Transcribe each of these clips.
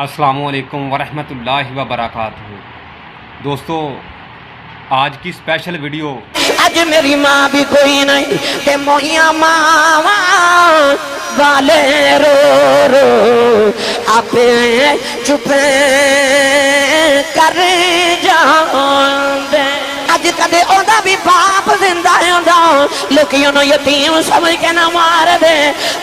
السلام علیکم ورحمۃ اللہ وبرکاتہ۔ دوستو، آج کی اسپیشل ویڈیو آج میری ماں بھی کوئی نہیں تے موہیاں ماں والے رو رو آپ چپے کر جاندے۔ اج کدے اوندا بھی باپ زندہ ہوندا لوکی انہوں یتیم سمجھ کے نہ مار دے۔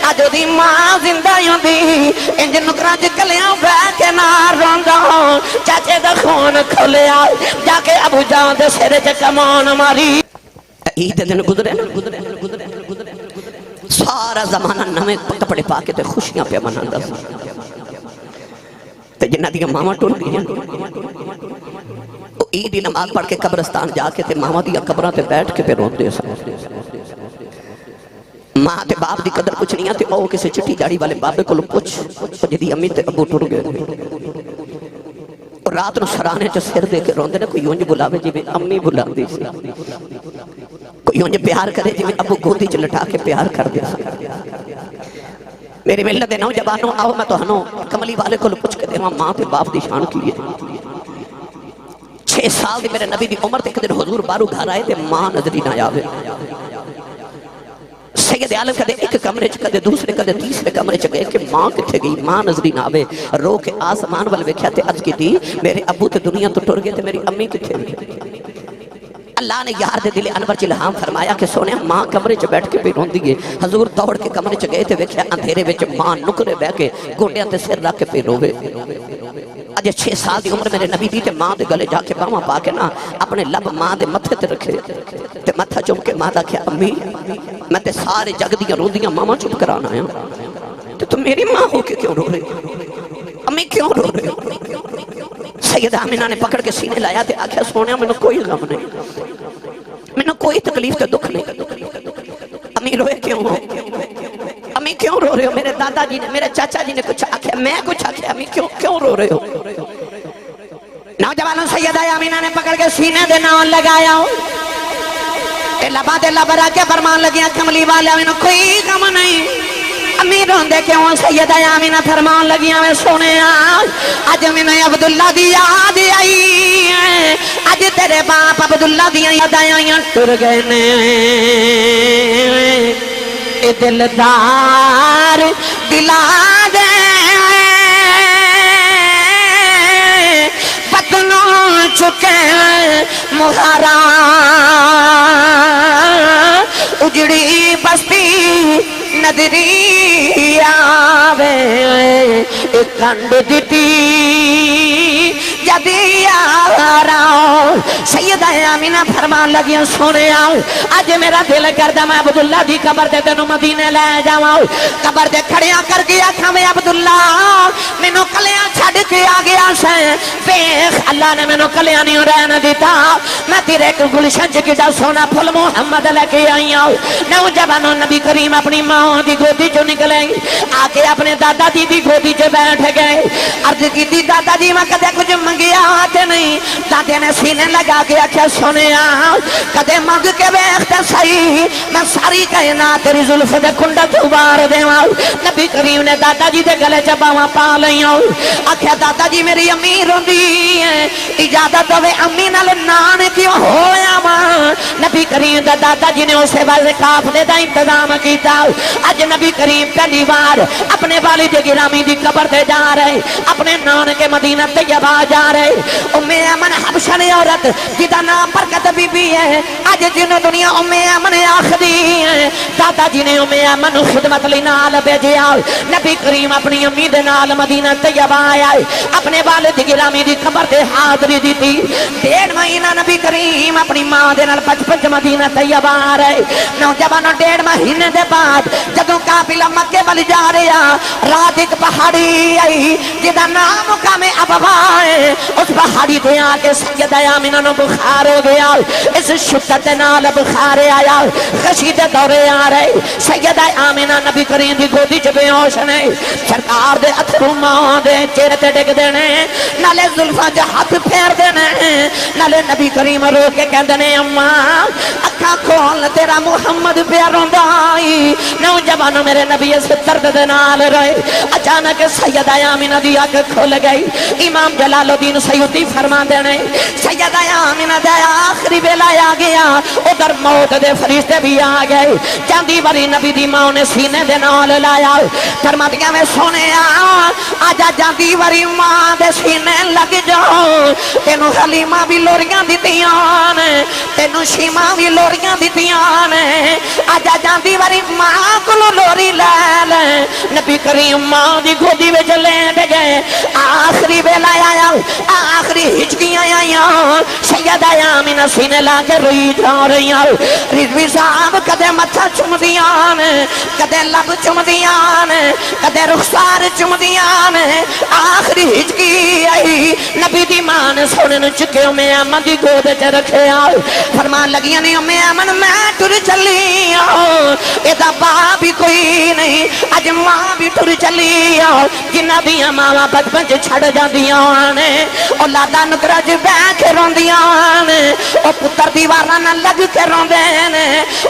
اج دی ماں زندہ ہوندی انج نکراں چ کلیاں بہ کے نہ روندا۔ چاچے دا خون کھلیا جا کے ابو جان دے سر تے کمان ماری۔ عید دن گزرے سارا زمانہ نویں کپڑے پا کے تے خوشیاں پہ مناندا تے جنہاں دیاں ماواں ٹر گئیاں عید دی نماز پڑھ کے قبرستان جا کے تے ماواں دیاں قبراں تے بیٹھ کے پہ روندے سن۔ ماں تے باپ دی قدر کچھ نہیں آتی، او کسی چٹی داڑھی والے بابے کو پوچھ جدی امی تے ابو ٹر گئے رات نو سرانے چ سر دے کے روندے نے۔ کوئی اونج بلاوے جی امی بلاندی سی، کوئی اونج پیار کرے جی ابو گودی چ لٹا کے پیار کر دے۔ میری ملت دے نوجوانوں، آؤ میں تہانوں کملی والے کو پوچھ کے دیواں ماں تے باپ دی شان کی ہے۔ 6 سال دی میرے نبی دی عمر تے ایک دن حضور بارو گھر آئے تے ماں نظری نہ آوے۔ سید عالم کدے ایک کمرے چ کدے دوسرے کدے تیسرے کمرے چ گئے کہ ماں کتھے گئی، ماں نظری نہ آوے۔ رو کے آسمان ول ویکھیا تے عرض کیتی میرے ابو تے دنیا تو ٹر گئے تے میری امی کتھے گئی۔ اللہ نے یار دے دل انور چ الہام فرمایا کہ سونے ماں کمرے چ بیٹھ کے پہ روندی ہے۔ حضور دوڑ کے کمرے چ گئے تے ویکھیا اندھیرے وچ ماں نکرے بہ کے گوڈیاں تے سر رکھ کے پہ روے۔ اج 6 سال دی عمر میرے نبی دی تے ماں دے گلے جا کے باواں پا کے نا اپنے لب ماں دے متھے تے رکھے تے متھا چوم کے ماں دا کیا امی میں تے سارے جگ دیاں روندیاں ماما چپ کرانا آیا تے تم میری ماں ہو کے کیوں رو رہے امی کیوں رو رہے ہو؟ سیدہ آمینہ نے پکڑ کے سینے لایا تے آکھیا سونیا میں نے کوئی غم نہیں، میں نے کوئی تکلیف تے دکھ نہیں، امی روئے کیوں ہو؟ امی کیوں رو رہے ہو؟ میرے دادا جی نے میرے چاچا جی نے کچھ آکھیا، میں کچھ آکھیا، امی کیوں رو رہے ہو؟ نوجوانوں سیدہ آمینہ نے پکڑ کے سینے دے نام لگایا ہو تے لبا دے لب رکھ کے فرمان لگیا کملی والے میں نے کوئی غم نہیں، امی روندے کیوں؟ سیدہ آمینہ فرمان لگیا میں سونے آج میں نے عبداللہ دی یاد آئی، آج تیرے باپ عبداللہ دی یاد آئیاں ٹر گئے نے اے دلدار دلا دے بدنوں چکے مہارا اجڑی بستی نظری آوے ایک کنڈ دیتی جدی آراؤ۔ سیدہ آمینہ فرمان لگیا سونے آؤ آج میرا دل کردہ میں عبداللہ دی قبر دے تینوں مدینے لے جاؤں، قبر دے کھڑیاں کر گیا تھا میں عبداللہ مینوں کلیاں چھڑ کے آگیا سے بیخ اللہ نے مینوں کلیاں نہیں رہن دیتا، میں تیرے ایک گلشن چکتا سونا پھل محمد لے کے آئی آؤں۔ نوجوانوں نبی کریم اپنی ماں دی گودی چو نکلے آکے اپنے دادا دی گودی چو بیٹھ گئے۔ عرض کی دی دادا جی میں کدے کچھ منگیا آتے نہیں، دادے نے سینے لگا کے آکھیا سونے کدے منگ کے بیختے صحیح میں ساری کائنات تیری زلف دے کھنڈا تو بار دے نبی کریم نے دادا جی دے گلے چباواں پا لئیاں آکھیا دادا جی میری امی روندی ہے اجازت ہوئے امی نال نان کیوں ہویا ماں؟ نبی کریم دا دادا جی نے اسے والے کافلے دا انتظام کیتا۔ آج نبی کریم پہلی بار اپنے والد گرامی دی قبر دے جا رہے، اپنے نان کے مدینہ طیبہ جا رہے۔ ام ایمن حبشی عورت جدا نام برکت بی بی ہے، آج جن دنیا ام ایمن آخری ہے، دادا جی نے ام ایمن خدمت لی نال بھیجیا۔ نبی کریم اپنی امی دے نال مدینہ طیبہ آیا، اپنے والد گرامی دی قبر دے حاضری دی تھی۔ 1.5 مہینہ نبی کریم اپنی ماں دے نال 55 مدینہ طیبہ آ رہے۔ نوجوانوں 1.5 مہینے دے بعد جدوں قافلہ مکے وال جا رہا، رات ایک پہاڑی آئی جدا نام مقام ابوا ہے، اس پہاڑی تے آ کے سیدہ آمینہ نو بخار ہو گیا، اس شدت نال بخار آیا، خشی دے دورے آ رہے۔ سیدہ آمینہ نبی کریم دی گودی چ بے ہوش نے، سرکار دے اتھرو ماں دے چہرے تے ڈگ دینے نالے زلفاں جو ہاتھ پھیر دینے نالے نبی کریم رو کے کہندے نے اماں اکھاں کھول تیرا محمد پیا روندا ائی نوجوانوں میرے نبی اس درد دے نال روئے اچانک سیدہ آمینہ دی آنکھ کھل گئی امام جلال الدین سیوطی فرما دینے سیدہ آمینہ دے آخری ویلا آ گیا ادھر موت دے فرشتے بھی آ گئے جاندی بری نبی دی ماں نے سینے دے نال لایا فرما دیا میں سونے آجا جاندی بری ماں دے سینے لگ جاؤ تینو حلیمہ بھی لوریاں دیتیاں نے تینو شیمہ بھی لوریاں دیتیاں نے آجا جاندی بری ماں کو لوری لے لے نبی کریم ماں دی گودی وچ لیٹ گئے آخری ویلا آیا آخری ہچکیاں آیا سیدہ آمینہ سینے لا کے روئی جا رہی رضوی صاحب کدے متھا چم دیاں کدے لب چم دیاں کدے رخسار چم دیاں آخری ہچکی آئی نبی دی ماں نے سونے نو چکے امی امن دی گود چ رکھے فرمان لگیاں نہیں امی امن میں ٹر چلی ایدہ باپ بھی کوئی نہیں اج ماں بھی ٹر چلی جنہ دیاں ماں بچپن چھڑ جا دیاں اولادا نکرج بیٹھ روندیاں او پتر دیوارا نہ لگ کے روندے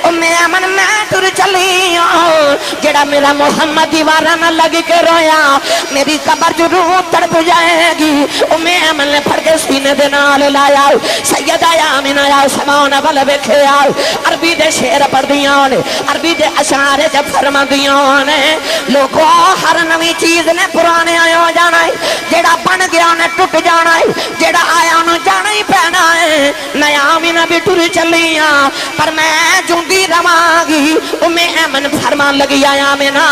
او میں امن میں ٹر چلی جڑا میرا محمد دیوارا نہ لگ کے رویا میری قبر جو روح تڑپ جائے گی او میں امن نے پھڑ کے سینے دے نال لایا سیدہ آمینہ یا سمان بل ویکھے عربی دے شعر پڑھ دیاں عربی دے اشعار جب فرما دیاں لوگوں ہر نوی چیز نے پرانے آیا ہو جانا ہے جیڑا بن گیا نے ٹوٹ جانا ہے جیڑا آیا انہوں جانا ہی پہنا ہے نیا آمینہ بھی ٹر چلیاں پر میں جوندی رواگی میں امن فرمان لگی آیا آمینہ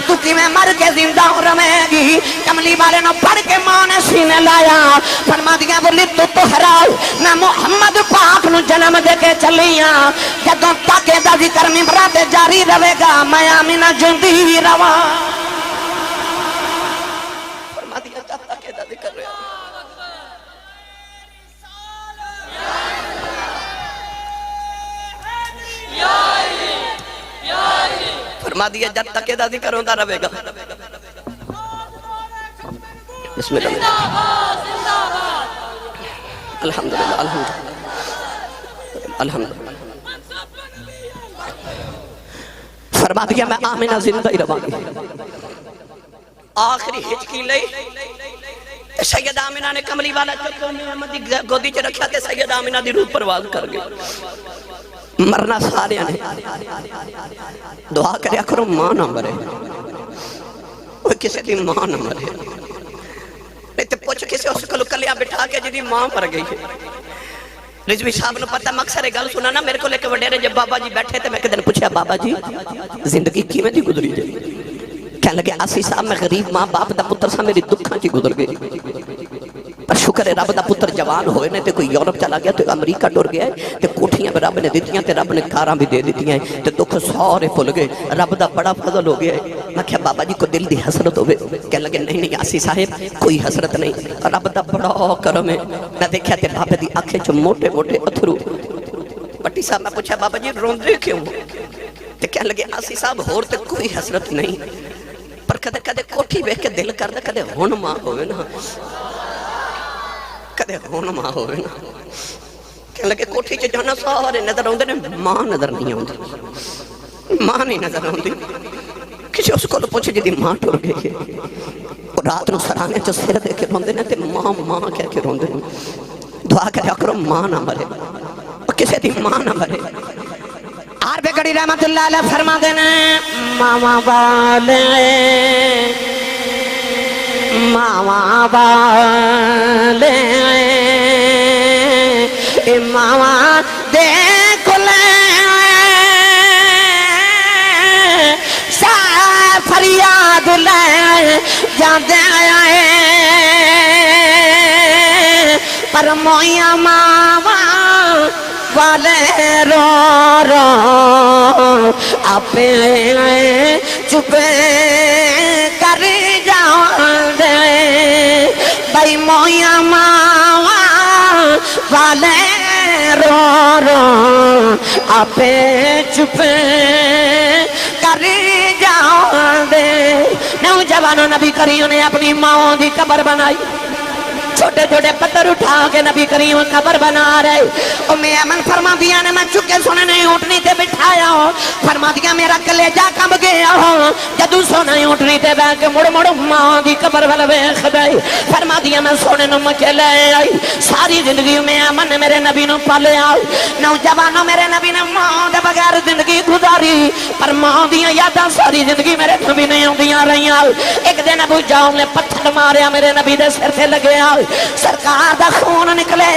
تو کی میں مر کے زندہ رمے گی کملی والے نو پڑھ کے ماں نے سینے لایا فرما دیا بولی تو حراؤ میں محمد پاک نو جنم دے کے چلیاں جدوں تاکہ دا ذکر ممبرات جاری روے گا میں آمینہ جوندی رواں فرما دیا تاکہ دا ذکر روے فرما دیا جب تک دا ذکر ہوندہ رہے گا بسم اللہ الحمدللہ الحمدللہ فرما دیا میں آمینہ زندہ ہی روانی آخری ہچکی لئی سید آمینہ نے کملی والا چکر محمد دی گودی چ رکھا تے سید آمینہ دی روح پرواز کر گئی مرنا سارے نے دعا کریا کرو ماں نہ مرے وہ کسی دی ماں نہ مرے نہیں تے پوچھ کسی اس کو کلیا بٹھا کے جی ماں مر گئی ہے رضوی صاحب نے پتہ مقصر گل سنا نا میرے کو لے کے وڈیرے جب بابا جی بیٹھے تھے میں کدن پوچھا بابا جی زندگی کی میں دی گزری جائے کہنے لگے آسی صاحب میں غریب ماں باپ دا پتر سا میری دکھاں چی گزر گئی پر شکر ہے رب دا پتر جوان ہوئے نے تے کوئی یورپ چلا گیا تے امریکہ ٹور گیا ہے تے کوٹھیاں بھی رب نے دیتیاں تے رب نے کاراں بھی دے دیتیاں تے دکھ سارے پھل گئے رب دا بڑا فضل ہو گیا ہے میں کہا بابا جی کو دل دی حسرت ہوئے کہنے لگے نہیں آسی صاحب کوئی حسرت نہیں رب دا بڑا کرم ہے میں دیکھا تے بابا دی آنکھیں چو موٹے موٹے اتھرو پٹی صاحب میں پوچھا بابا جی روندے کیوں تے کہنے لگے آسی صاحب ہور تے کوئی حسرت نہیں پر کدے کدے کوٹھی بیٹھ کے دل کر دے کدے ہون ماں ہوئے نا کدے ہون ماں ہوئے نا کہنے لگے کوٹھی چ جانا سارے نظر آندے نے ماں نظر نہیں آندی ماں نہیں نظر آندی کسی اس کو پوچھے جی ماں ٹر گئی ہے رات نو سرانے چ سر دے کے روندے نے تے ماں ماں کہہ کے روندے نے دعا کریا کرو ماں نہ مرے کسی دی ماں نہ مرے عرب گڑی رحمت اللہ علیہ فرما دینے ماما والے ماما والے ماما دیکھ لے فریاد لے جاندے آئے پر مویا ماما والے رو رو اپنے چپے کر جاؤں دے بھائی مویا ماما والے رو رو اپنے چپے کر جاؤں دے نوجوانوں انہوں نبی کریم نے اپنی ماں دی قبر بنائی چھوٹے چھوٹے پتھر اٹھا کے نبی کریم قبر بنا رہے ام ایمن فرما دیا نے میں چکے سونے نہیں اونٹنی تے بٹھایا فرما دیا میرا کلیجہ کب گیا جدو سونا اونٹنی تے بیٹھ کے مڑ مڑ ماں دی قبر ول ویکھ گئی فرما دیا میں سونے نو مکے لے آئی ساری زندگی میں ایمن نے میرے نبی نو پالیا نوجوانوں میرے نبی نے ماں دے بغیر زندگی گزاری پر ماں دیاں یاداں ساری زندگی میرے نبی نے آندیاں رہیاں ایک دن ابو جہل نے پتھر ماریا میرے نبی دے سر تے لگیا سرکار دا خون نکلے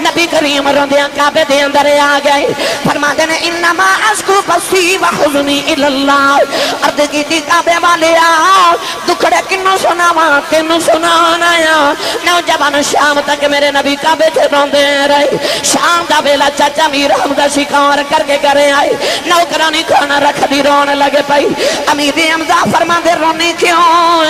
نبی کریم روندیاں کعبے دے اندر آ گئے فرماتے ہیں انما اشکو بثی وحزنی اللہ عرض کیتی کعبے والیا دکھڑے کنوں سناواں تینوں سنانا آیا نوجوان شام تک میرے نبی کعبے تے روندے رہے شام دا ویلا چاچا میر حمزہ شکار کر کے گھر آئے نوکرانی کھانا رکھ دی رون لگے پئی امیر حمزہ فرماندے رونی کیوں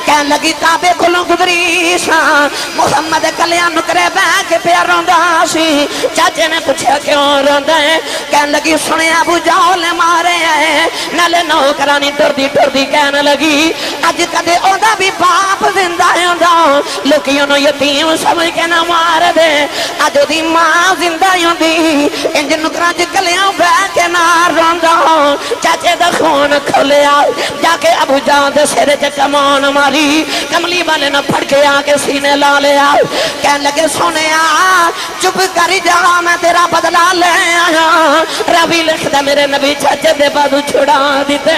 کہن لگی کعبے کھلوں گزری شاں محمد کلیاں نکرے بہ کے پیا روندا سی چاچے نے پوچھا کیوں روندا ہے کہن لگی سنے ابو جہل نے مارے ہیں نالے نوکرانی ٹردی کہن لگی اج کدے اوندا بھی باپ زندہ ہوندا لوکی انہوں یتیم سمجھ کے نہ مار دے اج دی ماں زندہ ہوندی انج نکراں چ کلیاں بہ کے نہ روندا چاچے دا خون کھلیا جا کے ابو جہل دے سر تے کمان ماری کملی والے نے پھڑ کے آ کے سینے لا لیا کہنے لگے سونیا چپ کر جا میں تیرا بدلہ لے آیا روی لکھ دے میرے نبی چاچے دے بازو چھڑا دیتے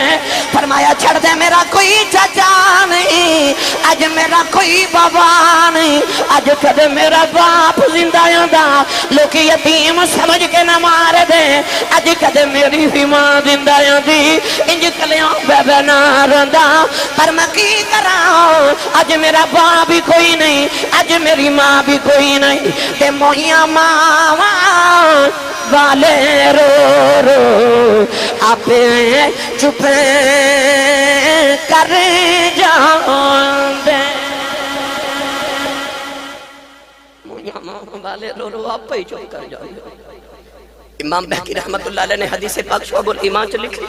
فرمایا چھڑ دے میرا کوئی چاچا نہیں اج میرا کوئی بابا نہیں اج کدے میرا باپ زندہ ہوندا لوگ یتیم سمجھ کے نہ مار دے اج کدے میری بھی ماں زندہ ہوندی انج کلیاں بے بے نہ روندا پر میں کی کراں اج میرا باپ بھی کوئی نہیں اج میری ماں بھی کوئی نہیں تے موہیاں ماں والے رو رو آپ چپ کر جاؤں دے موہیاں ماں والے رو رو آپ ہی چپ کر جاؤں دے امام بہقی رحمت اللہ علیہ نے حدیث پاک شعب الایمان چ لکھی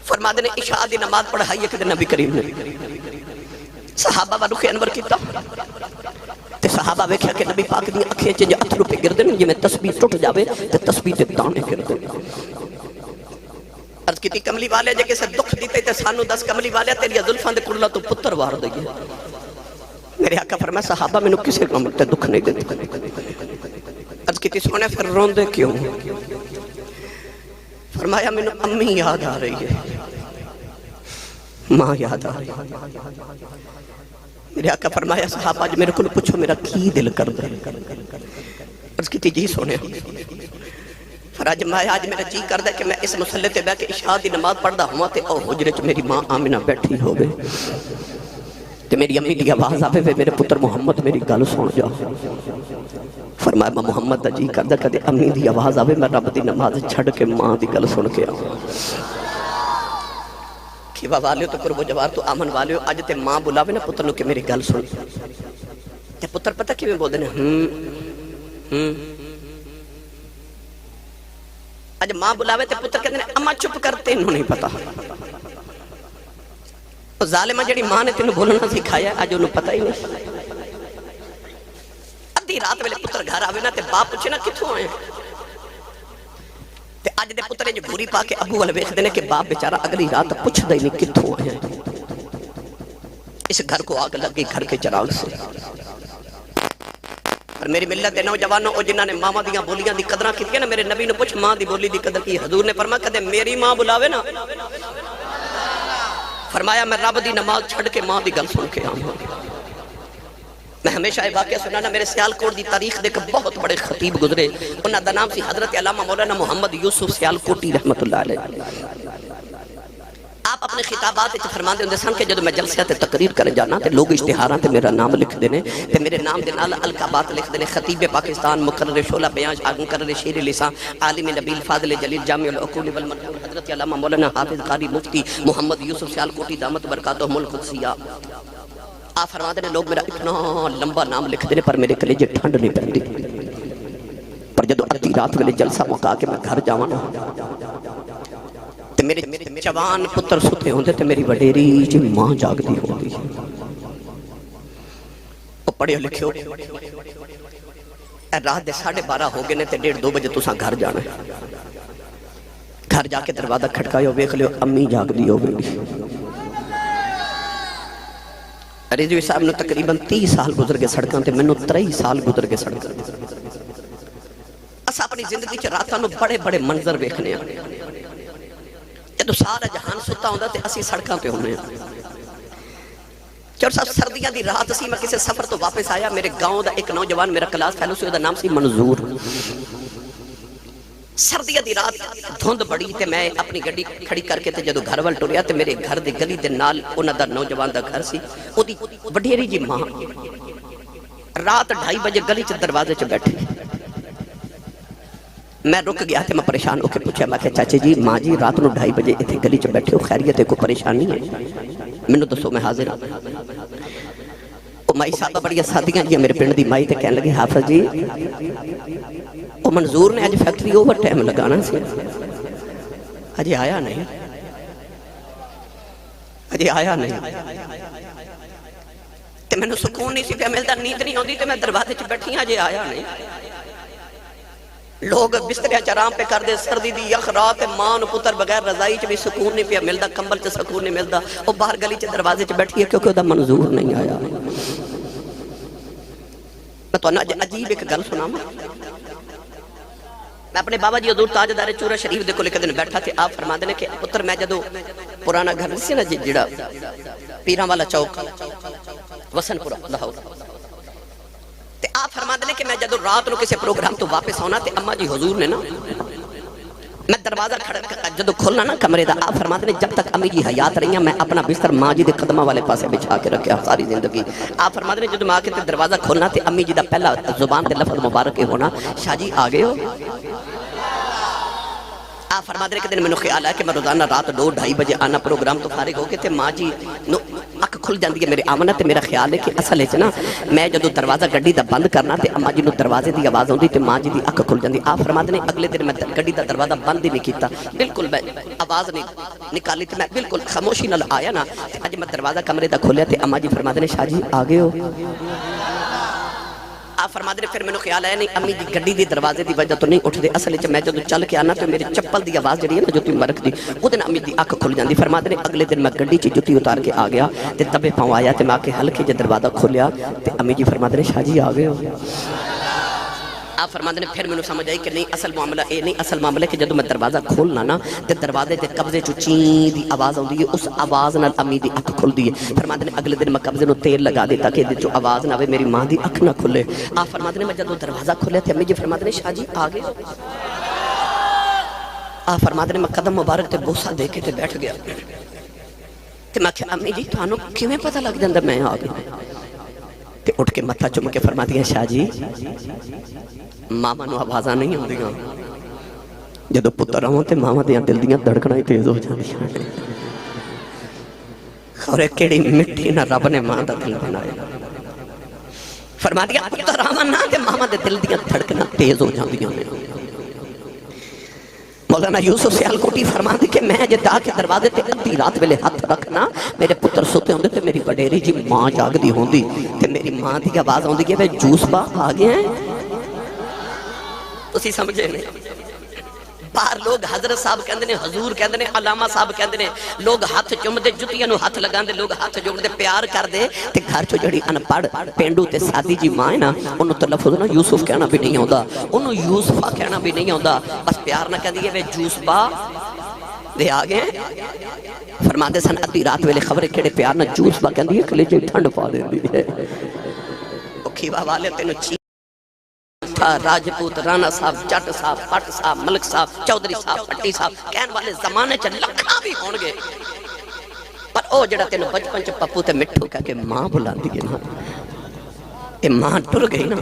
فرما دے نے عشاء دی نماز پڑھائی کہ نبی کریم نے صحابہ والوں انور کیتا تے صحابہ ویکھیا کہ نبی پاک دی اکھیں چ اتھرو پہ گردن جویں تسبیح ٹوٹ جاوے تے تسبیح تے دانے گردن عرض کیتی کملی والے جے کسے دکھ دیتے تے سانو دس کملی والے تیری زلفاں دے کڑلا تو پتر وار دئیے میرے آقا فرمایا صحابہ مینوں کسے کام تے دکھ نہیں دیتے عرض کیتی سونے پھر روندے کیوں فرمایا مینوں امی یاد آ رہی ہے ماں یاد آ رہی ہے میرے آقا فرمایا صحابہ آج میرے کو پوچھو میرا کی دل کر دے عرض کیتی جی سونے فرمایا آج میرا جی کر دے کہ میں اس مسلح تے بیٹھ کے عشاء دی نماز پڑھدا ہوا تے او حجرے چ میری ماں آمنہ بیٹھی ہوگے تے میری امی دی آواز آوے وے میرے پتر محمد میری گل سن جا فرمایا میں محمد دا جی کر دے کدے امی دی آواز آوے میں رب دی نماز چھڑ کے ماں دی گل سن کے آؤں کھیوا والے تو قرب و جوار تو آمن والے ہو آج تے ماں بلاوے نا پتر نو کہ میری گل سن تے پتر پتہ کیویں بول دینے آج ماں بلاوے تے پتر کہتے ہیں اماں چپ کرتے انہوں نہیں پتا ظالمہ جڑی ماں نے تینوں بولنا سکھایا آج انہوں پتہ ہی نہیں ادھی رات ویلے پتر گھر آوے نا تے باپ پوچھے نا کتھوں آئے تے آج دے پترے جو گھوری پا کے ابو والے ویکھ دینے کہ باپ بیچارہ اگلی رات پوچھ دے نہیں کتھوں آئے اس گھر کو آگ لگ گئی گھر کے چراغ سے اور میری ملت دے نوجوانوں او جنہاں نے ماما دیاں بولیاں دی قدرہ کی نا میرے نبی نے پوچھ ماں دی بولی دی قدر کی حضور نے فرمایا کدے میری ماں بلاوے نا فرمایا میں رب دی نماز چھڑ کے ماں دی گل سن کے آؤں میں ہمیشہ یہ واقعہ سنانا میرے سیالکوٹ دی تاریخ دے کہ بہت بڑے خطیب گزرے انہاں دا نام سی حضرت علامہ مولانا محمد یوسف سیالکوٹی رحمت اللہ علیہ آپ اپنے خطابات اچھ فرمان دے سن کہ جدو میں جلسے تے تقریر کرنے جانا تے لوگ اشتہاران تے میرا نام لکھ دینے تے میرے نام دے نال القابات لکھ دینے خطیب پاکستان مقرر شعلہ بیان مقرر شیر لسان عالم نبیل فاضل جلیل جامع العقول والمنقول حضرت علامہ مولانا حافظ قاری مفتی محمد یوسف سیالکوٹی دامت برکاتہ القدسیہ آپ فرما دینے لوگ میرا اتنا لمبا نام لکھ دینے پر میرے کلیجے ٹھنڈ نہیں پہنی پر جدو ادھی رات ویلے جلسہ موقع کے میں گھر جاوانا تے میرے جوان پتر ستے ہوندے تے میری وڈیری جی ماں جاگدی ہوندی وہ پڑھے لکھے ہو رات دے 12:30 ہو گئے نے تے 1:30-2 بجے تساں گھر جانا ہے گھر جا کے دروازہ کھٹکایا ویکھ لیو امی جاگدی ہو گئی رضوی صاحب نے تقریباً 30 سال گزر گئے سڑکاں تے مینوں 23 سال گزر گئے سڑکاں اسا اپنی زندگی چ راتاں نوں بڑے بڑے منظر ویکھنے ہیں جدوں سارا جہان ستا ہوندا تے اسی سڑکاں تے ہونے ہیں چور صاحب سردیاں دی رات سی میں کسی سفر تو واپس آیا میرے گاؤں دا ایک نوجوان میرا کلاس فیلو سی دا نام سی منظور سردیاں دی رات دھند بڑی تے میں اپنی گڈی کھڑی کر کے تے جدوں گھر ول ٹریا تے میرے گھر دی گلی دے نال انہاں دا نوجوان دا گھر سی او دی وڈیری جی ماں رات 2:30 بجے گلی چ دروازے چ بیٹھی میں رک گیا تے میں پریشان ہو کے پوچھا میں کہ چاچے جی ماں جی رات نو 2:30 بجے ایتھے گلی چ بیٹھے ہو خیریت ہے کوئی پریشانی ہے مینوں دسو میں حاضر ہوں او مائی صاحب بڑی سادیاں جی میرے پنڈ دی مائی تے کہن لگے حافظ جی او منظور نے اج فیکٹری اوور ٹائم لگانا سی اجے آیا نہیں تے مینوں سکون نہیں سی پیا ملدا نیند نہیں آندی تے میں دروازے چ بیٹھی ہاں اجے آیا نہیں لوگ بسترے چرام پہ کر دے سردی دی یخ رات ماں نو پتر بغیر رضائی چ بھی سکون نہیں پیا ملدا کمبل چ سکون نہیں ملدا او باہر گلی چ دروازے چ بیٹھی ہے کیونکہ او دا منظور نہیں آیا میں تو عجیب ایک گل سنا میں اپنے بابا جی حضور تاجدار چورا شریف دے کول ایک دن بیٹھا تے آپ فرما دے کہ پتر میں جدوں پرانا گھر سی نا جڑا پیراں والا چوک وسن پورا لاہور تے آپ فرما دے کہ میں جدوں رات نو کسی پروگرام تو واپس آنا تے اما جی حضور نے نا میں دروازہ جدوں کھولنا نا کمرے دا آپ فرما دے جب تک امی جی حیات رہی ہیں میں اپنا بستر ماں جی دے قدماں والے پاسے بچھا کے رکھیا ساری زندگی آپ فرما دے جدوں ماں کے دروازہ کھولنا تے امی جی دا پہلا زبان دے لفظ مبارک ہونا شاہ جی آ گئے ہو آپ فرما دے کہ دن میں خیال ہے کہ میں روزانہ رات 2-2:30 بجے آنا پروگرام تو فارغ ہو کے تے ماں جی نو اک کھل جاندی ہے میرے آمنا تے میرا خیال ہے کہ اصل ہے نا میں جدوں دروازہ گڈی دا بند کرنا تے اما جی نو دروازے دی آواز ہوندی تے ماں جی دی اک کھل جاندی آپ فرما دے اگلے دن میں گڈی دا دروازہ بند ہی نہیں کیتا بالکل میں آواز نہیں نکالی تے میں بالکل خاموشی نال آیا نا اج میں دروازہ کمرے دا کھولیا تے اما جی فرما دے شاہ جی آ گئے ہو آپ فرما دے پھر مینوں خیال آیا نہیں امی جی گڈی دی دروازے دی وجہ تو نہیں اٹھ دے اصل وچ میں جدوں چل کے آنا تے میری چپل دی آواز جڑی ہے نا جوتی مرک دی او دن امی دی اکھ کھل جاندی فرما دے اگلے دن میں گڈی چ جوتی اتار کے آ گیا تے تبے پاؤں آیا تے میں آ کے ہلکے جے دروازہ کھولیا تے امی جی فرما دے شاہ جی آ گئے ہو آپ فرما دے پھر مینوں سمجھ آئی کہ نہیں اصل معاملہ اے نہیں اصل معاملہ کہ جدوں میں دروازہ کھولنا نا تے دروازے تے قبضے چ چیں دی آواز آوندی ہے اس آواز نال امی دی اکھ کھلدی ہے فرما دے اگلے دن میں قبضے نو تیل لگا دیتا کہ دے چوں آواز نہ آوے میری ماں دی اکھ نہ کھلے آپ فرما دے میں جدوں دروازہ کھولیا تے امی جی فرما دے شاہ جی آ گئے آپ فرما دے میں قدم مبارک تے بوسہ دے کے تے بیٹھ گیا تے میں کہ امی جی تانوں کیویں پتہ لگ جاندا میں آ گئی تے اٹھ کے متھا چوم کے فرما دیا شاہ جی ماما نو آوازاں نہیں ہوندیاں جدوں پتر آون تے ماما دیاں دل دیاں دھڑکناں ہی تیز ہو جاندیاں خورے کیڑی مٹی نہ رب نے ماں دا دل بنایا فرما دیا پتر آون نہ تے ماما دے دل دیاں دھڑکناں تیز ہو جاندیاں مولانا یوسف سیالکوٹی فرما دے کہ میں جدا کے دروازے تے ادھی رات ویلے ہاتھ رکھنا میرے پتر سوتے ہوندے تے میری وڈیری جی ماں جاگدی ہوندی تے میری ماں دی آواز ہوندی کہ جوس با آ گئے ہیں تسی سمجھے نہیں باہر لوگ حضرت صاحب کہندے نے حضور کہندے نے علامہ صاحب کہندے نے لوگ ہاتھ چومدے جتیاں نو ہاتھ لگاندے لوگ ہاتھ جوڑدے پیار کردے تے گھر چوں جڑی ان پڑھ پینڈو تے سادی جی ماں ہے نا اونوں تلفظ نا یوسف کہنا بھی نہیں ہوندا اونوں یوسفا کہنا بھی نہیں ہوندا بس پیار نہ کہندی ہے وے جوسبا دے آ گئے فرماندے سن ادھی رات ویلے خبر کیڑے پیار نہ جوسبا کہندی ہے کلیجے ٹھنڈ پا دیندی ہے او کھیوا والے تینوں راجپوت رانا صاحب جٹ صاحب پٹ صاحب ملک صاحب چودھری صاحب پٹی صاحب کہن والے زمانے چ لکھاں بھی ہون گے پر او جڑا تینوں بچپن چ پپو تے مٹھو کہہ کے ماں بلاندی ہے نا اے ماں ٹر گئی نا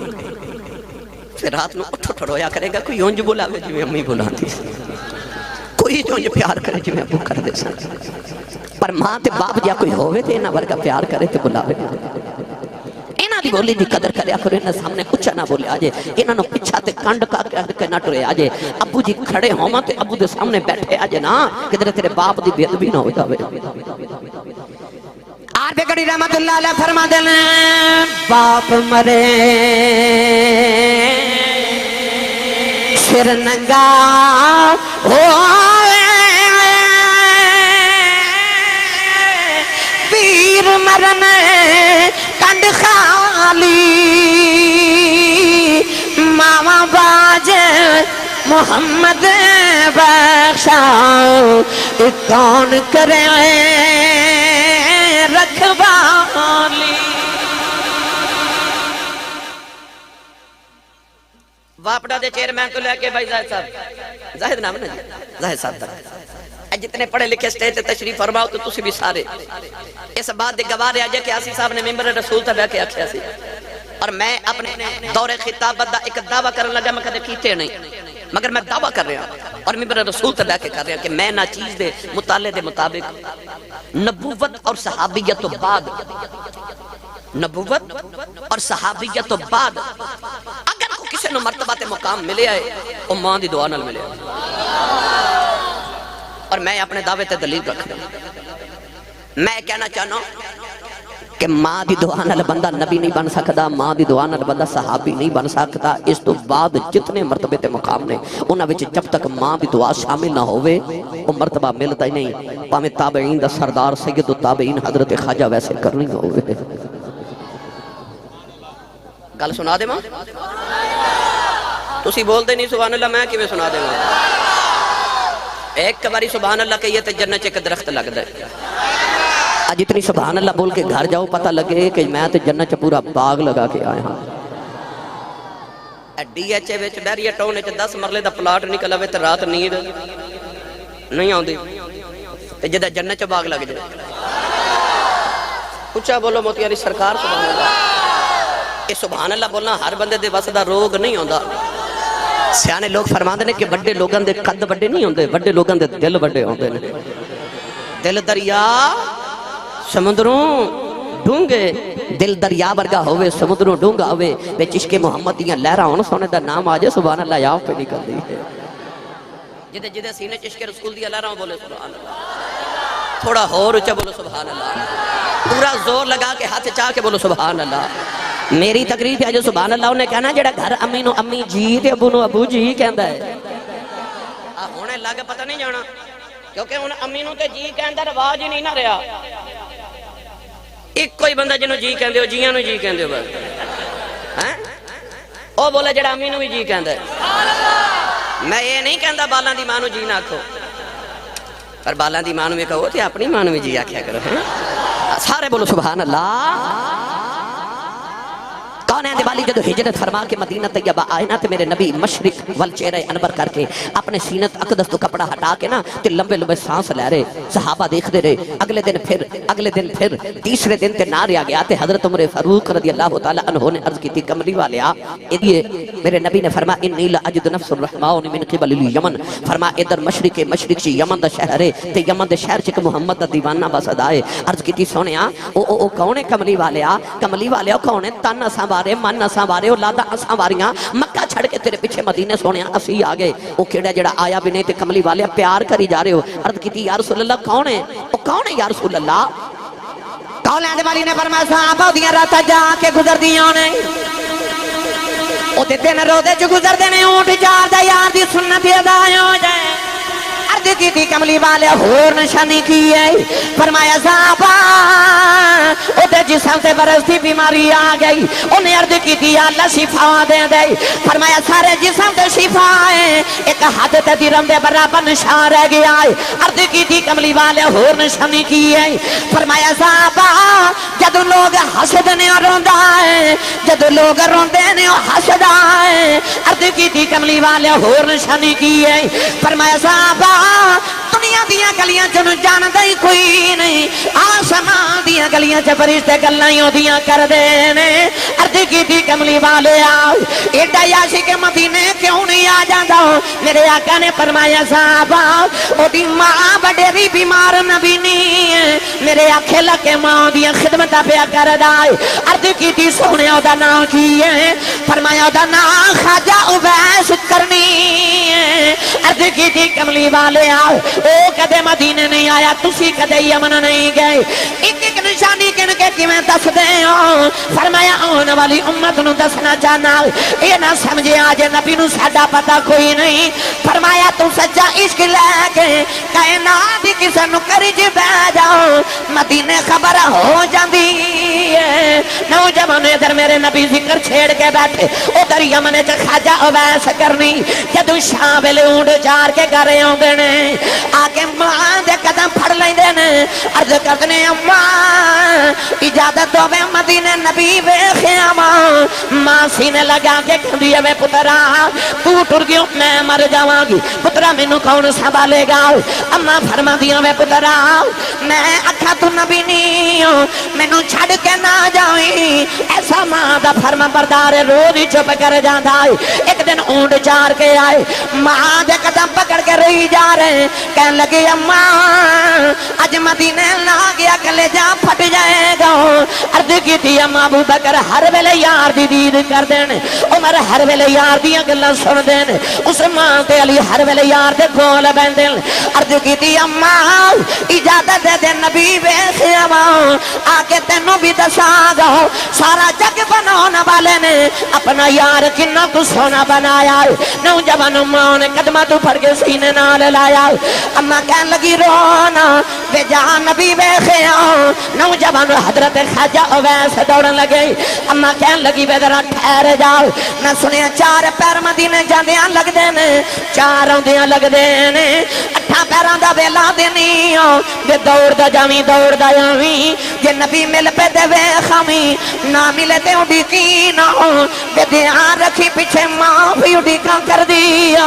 پھر رات نو اٹھ اٹھ رویا کرے گا کوئی اونج بلاوے جویں امی بلاندی کوئی اونج پیار کرے جویں ابو کر دے سن پر ماں تے باپ جا کوئی ہووے تے انہاں ورگا پیار کرے تے بلاوے دی بولی دی قدر کریا کرو انہاں سامنے اچھا نہ بولے آجے انہاں نو پچھا تے کنڈ کے نہ ٹرے آجے ابو جی کھڑے ہوواں تے ابو دے سامنے بیٹھے آجے نا کدھر تیرے باپ دی بے ادبی نہ ہو جاوے عارف گڑھی رحمت اللہ علیہ فرما دل باپ مرے سر ننگا ہوئے پیر مرن کنڈ خالی ماما باج محمد بخشا کون کرے رکھوالی واپڑا دے چیئرمین تو لے کے بھائی زاہد صاحب زاہد نام نا جی زاہد صاحب تک جتنے پڑھے لکھے سٹیج تے تشریف فرماؤ تو تسی بھی سارے اس بات دے گواہ رہا جے کہ آسی صاحب نے ممبر رسول تا بیٹھ کے آکھیا سی اور میں اپنے دور خطابت دا ایک دعویٰ کرنے لگا میں کدے کیتے نہیں مگر میں دعویٰ کر رہا ہوں اور ممبر رسول تا بیٹھ کے کر رہا کہ میں نا چیز دے مطالعے دے مطابق نبوت اور صحابیت تو بعد نبوت اور صحابیت تو بعد اگر کو کسی نو مرتبہ تے مقام ملے آئے وہ ماں دی دعا نال ملے آئے اور میں اپنے دعوے تے دلیل رکھ رہا ہوں میں کہنا چاہنا ہوں کہ ماں دی دعا نال بندہ نبی نہیں بن سکتا ماں دی دعا نال بندہ صحابی نہیں بن سکتا اس تو بعد جتنے مرتبے تے مقام نے انہاں وچ جب تک ماں دی دعا شامل نہ ہوئے وہ مرتبہ ملتا ہی نہیں پاویں تابعین دا سردار سید التابعین حضرت خواجہ ویسے کرنی ہوئے گل سنا دے ماں تسی بول دے نہیں سبحان اللہ میں کیویں سنا دے ماں ایک باری سبحان اللہ کہیے تے جنت ایک درخت لگ دے آج اتنی سبحان اللہ بول کے گھر جاؤ پتہ لگے کہ میں تے جنت پورا باغ لگا کے آئے ہاں ڈی ایچ اے وچ بیریا ٹاؤن وچ 10 مرلے دا پلاٹ نکل آوے تے رات نیند نہیں آوندی تے جدا جنت باغ لگ جائے اچھا بولو موتی علی سرکار سبحان اللہ یہ سبحان اللہ بولنا ہر بندے دے وس دا روگ نہیں ہوندا سیانے لوگ فرماندے نے کہ بڑے لوگاں دے قد بڑے نہیں ہوندے بڑے لوگاں دے دل بڑے ہوندے نے دل دریا سمندروں ڈونگے دل دریا برگا ہوئے سمندروں ڈونگا ہوئے بے چشک محمد دیاں لہرہ ہونا سونے دا نام آجے سبحان اللہ یاو پہ نکل دی ہے جدے جدے سینے چشک رسول دیا لہرہ بولے سبحان اللہ تھوڑا ہور اچھا بولو سبحان اللہ پورا زور لگا کے ہاتھ چاہ کے بولو سبحان اللہ میری تقریر پہ جو سبحان اللہ انہیں کہنا جڑا گھر امی نو امی جی تے ابو نو ابو جی کہندا ہے ہونے لگ پتہ نہیں جانا کیونکہ ان امی نو تے جی کہندا رواج ہی نہیں نہ رہا ایک کوئی بندہ جنہوں جی کہندے ہو جیاں نو جی کہندے ہو بس او بولے جڑا امی نو بھی جی کہندا ہے میں یہ نہیں کہندا بالاں دی ماں نو جی نہ آکھو پر بالاں دی ماں نو بھی کہو تے اپنی ماں نو بھی جی آکھیا کرو سارے بولو سبحان اللہ کون ہے دیوالی جدو ہجرت فرما کے مدینہ طیبہ آئے نا تے میرے نبی مشرق والچہرہ انور کر کے اپنے سینت اقدس تو کپڑا ہٹا کے نا تے لمبے لمبے سانس لے رہے صحابہ دیکھ دے رہے اگلے دن پھر تیسرے دن تے نار آ گیا تے حضرت عمر فاروق رضی اللہ تعالی عنہ نے عرض کی تھی کملی والے ادھیے میرے نبی نے فرما انی لاجد نفس الرحمن من قبل الیمن فرما ادھر مشرق چی یمن دا شہر ہے تے یمن دے شہر چ محمد دا دیوانہ بسد آئے عرض کی تھی سونیا او کون ہے کملی والے کون ہے تن اساں بارے من اساں بارے اولادا اساں باریاں مکہ چھڑ کے تیرے پیچھے مدینے سونیا اسی آ گئے او کیڑا جڑا آیا بھی نہیں تے کملی والے پیار کری جا رہے ہو عرض کی تھی یا رسول اللہ کون ہے او کون ہے یا رسول اللہ کولے دے والی نے فرمایا صحابہ دیاں راتاں جا کے گزر دیاں نے او تے دن روزے چ گزر دے نے اونٹ چار دا یار دی سنت ادا ہو جائے عرض کی تھی کملی والے ہور نشانی کی ہے فرمایا صحابہ او تے جسم تے برستی بیماری آ گئی انہیں عرض کی تھی اللہ شفا دے دے فرمایا سارے جسم تے شفا ہے ایک حد تے درم دے برابر نشان رہ گیا ہے عرض کی تھی کملی والے ہور نشانی کی ہے فرمایا صحابہ جدو لوگ حسد نے روندا ہے جدو لوگ روندے نے حسد ہے عرض کی تھی کملی والے ہور نشانی کی ہے فرمایا صحابہ دنیا دیاں گلیاں چ جاندا ہی کوئی نہیں آسمان دیاں گلیاں چ فرشتے گلاں ہی اودیاں کردے نے عرض کیتی کملی والے آ ایڈا عاشق مدینے کیوں نہیں آ جاندا میرے آقا نے فرمایا صحابہ اودی ماں بڑی بیمار نبی نہیں میرے آکھے لگے ماں دیاں خدمتاں پیا کردا عرض کیتی سونے دا نام کی ہے فرمایا دا نام خواجہ اویس کرنی عرض کیتی کملی والے آ او کدے مدینے نہیں آیا تسی کدے یمن نہیں گئے ایک ایک نشانی کن کے کیویں دس دے ہو فرمایا آنے والی امت نو دسنا چاہنا اے نہ سمجھے آج نبی نو ساڈا پتہ کوئی نہیں فرمایا تو سچا عشق لے کے کائنات دی کسے نو کرج بہ جاؤ مدینے خبر ہو جاندی ہے نوجوان ادھر میرے نبی ذکر چھیڑ کے بیٹھے ادھر یمن چ خواجہ اویس کرنی جدو شام ویلے اونٹ چار کے گھر آوندے نے آ کے ماں دے قدم پھڑ لیندے نے عرض کردے اماں اجازت ہوے مدینے نبی ویکھیا ماں سینے لگا کے کہندی ہے پترا تو ٹر گیو میں مر جاواں گی پترا مینوں کون سنبھالے گا اماں فرماندیاں وے پترا میں آکھا تو نبی نہیں مینوں چھڈ کے نہ جاویں ایسا ماں دا فرما بردار روز چپ کر جاندا ایک دن اونٹ چار کے آئے ماں دے قدم پکڑ کے رہی جا رہے کہن لگے اماں اج مدینے لا گیا کلیجہ پھٹ جائے گا عرض کی تھی اماں ابو بکر ہر ویلے یار دی دید کر دین عمر ہر ویلے یار دیاں گلاں سن دین عثمان تے علی ہر ویلے یار دے کول بیندن عرض کی تھی اماں اجازت دے دے نبی ویکھیا آ کے تینوں بھی دساں گا سارا جگ بنانے والے نے اپنا یار کنا تو سونا بنایا نوجوان ماں نے قدمہ تو پھڑ کے سینے نال لایا اما کہن لگی رونا بے جان نبی ویکھیا نوجوان حضرت خواجہ اویس دوڑن لگے اما کہن لگی بے ذرا ٹھہر جاؤ میں سنیا چار پیر مدینے جاندیاں لگدے نے چار اوندیاں لگدے نے اٹھاں پیراں دا ویلا دینی بے دوڑ دا جاویں دوڑ دا جاویں جے نبی مل پے دے ویکھاویں نہ ملے تے اڈیکی نہ بے دھیان رکھی پیچھے ماں بھی اڈیکاں کر دیا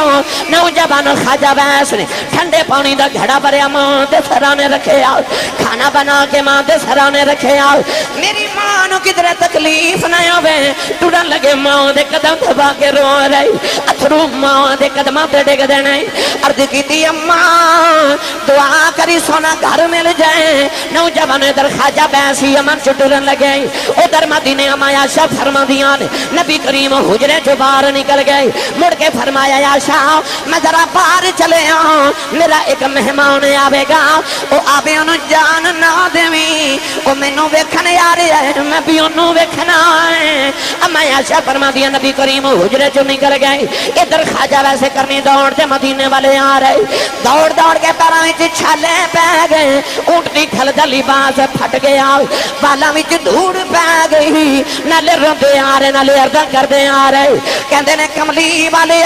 نوجوان خواجہ اویس نے ٹھنڈے پانی دا گھڑا بھریا ماں دے سرانے رکھے آؤ کھانا بنا کے ماں دے سرانے رکھے آؤ میری ماں نو کدھر تکلیف نہ ہوے ٹرن لگے ماں دے قدم دبا کے رو رہی اتھرو ماں دے قدماں تے ڈگ دینے عرض کیتی اماں دعا کری سونا گھر مل جائے نوجوان ادھر خواجہ اویس یمن چ ٹرن لگے ادھر مدینے اما عائشہ فرماندیاں نے نبی کریم حجرے چ باہر نکل گئے مڑ کے فرمایا عائشہ میں ذرا باہر چلے آؤں میرا ایک مہمان آوے گا او آوے انہوں جان نہ دیویں او مینوں ویکھن آ رہا ہے میں بھی انہوں ویکھنا ہے اما عائشہ فرماندیاں نبی کریم حجرے چ نکل گئے ادھر خواجہ ویسے کرنی دوڑتے مدینے والے آ رہے دوڑ دوڑ کے پیراں وچ چھالے پے گئے اونٹ دی کھل دا لباس پھٹ گیا بالاں وچ دھوڑ پے گئی نالے روندے آ رہے نالے عرضاں کردے آ رہے کہندے نے کملی والے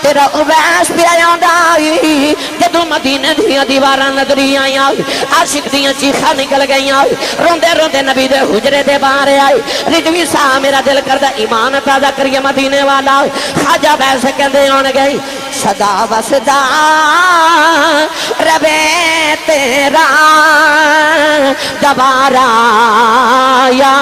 تیرا اویس پہ آندا جدوں مدینے دیاں دیواراں نظری آئیاں عاشق دیاں چیخاں نکل گئیاں روندے روندے نبی دے حجرے دے باہر آئے رضوی صاحب میرا دل کردا ایمان تازہ کریے مدینے والا خواجہ اویس کہندے آن گئے صدا وسدا ربے تیرا دوبارہ یا